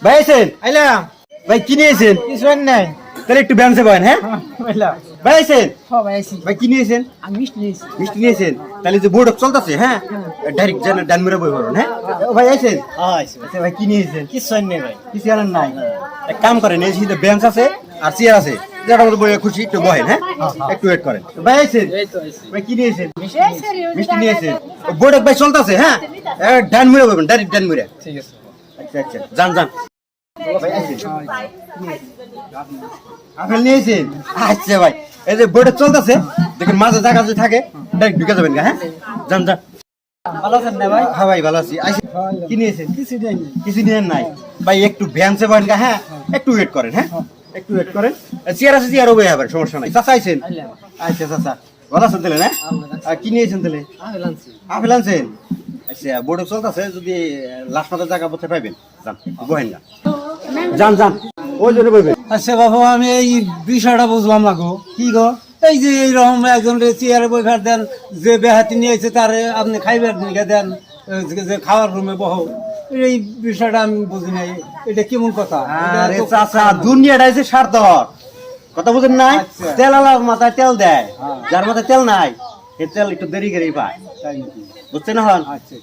ভাই আছেন? আইলাম ভাই কি নিয়েছেন? কিছু নাই তাহলে একটু ব্যায়ামসে বলেন, হ্যাঁ? আইলাম ভাই আছেন? ভাই আইছি ভাই কি নিয়েছেন? আমি মিষ্টি নিয়েছি মিষ্টি নিয়েছেন? তাহলে যে বোর্ড চলতেছে, হ্যাঁ, ডাইরেক্ট যেন ডানমিরা বই করুন, হ্যাঁ? ও ভাই আছেন? আচ্ছা ভাই কি নিয়েছেন? কিছু নেই ভাই কিছু আনেন নাই? এক কাম করেন, এই যে বেঞ্চ আছে আর চেয়ার আছে, যেটা মতো বইয়ে খুশি একটু বহেন, হ্যাঁ? একটু ওয়েট করেন। ভাই আছেন? এই তো আইছি ভাই কি নিয়েছেন? মিষ্টি নিয়েছেন? বোর্ড এক ভাই চলতেছে, হ্যাঁ, ডানমিরা বলবেন, ডাইরেক্ট ডানমিরা। ঠিক আছে আচ্ছা আচ্ছা, যান যান। ভাই আছেন? আপেল নিয়েছেন? আচ্ছা ভাই, এই যে বোর্ডে চলতেছে, দেখেন মাঝে জায়গা যদি থাকে ডাইরেক্ট ঢুকে যাবেন, হ্যাঁ? যান যান। ভালো আছেন না ভাই হ্যাঁ ভাই ভালো আছি। আইসি কি নিয়েছেন? কিছু নেই কিছু নিয়েন নাই ভাই, একটু ভ্যানসে বলেন, হ্যাঁ, একটু ওয়েট করেন, হ্যাঁ, একটু ওয়েট করেন। চেয়ার আছে, চেয়ার হবে আবার, সমস্যা নাই। চাচা আইছেন? আইলাম আচ্ছা চাচা ভালো আছেন তাহলে, না? আর কি নিয়েছেন তাহলে? আইলামছি আপেল আনছেন? আচ্ছা বোর্ডে চলতেছে, যদি লাস্ট মাথার জায়গা পথে পাইবেন, যান বহেন না, যান যান, ওই জন্য বইবেন। আচ্ছা বাবু আমি এই বিষয়টা বুঝলাম না গো কি গো? এই যে এইরকম একজন চেয়ারে বইবার দেন, যে বেহাতি নিয়েছে তারে আপনি খাইবার নিয়ে দেন, যে খাওয়ার রুমে বহ, এই বিষয়টা আমি বুঝি নাই, এটা কেমন কথা? এটা আরে তো- চাচা, দুনিয়াটা হচ্ছে স্বার্থ, কথা বুঝেন নাই? আচ্ছা। তেল আলার মাথায় তেল দেয়, হ্যাঁ। যার মাথায় তেল নাই সে তেল একটু দেরি করেই পায়, তাই নাকি? বুঝছেন? হন আচ্ছা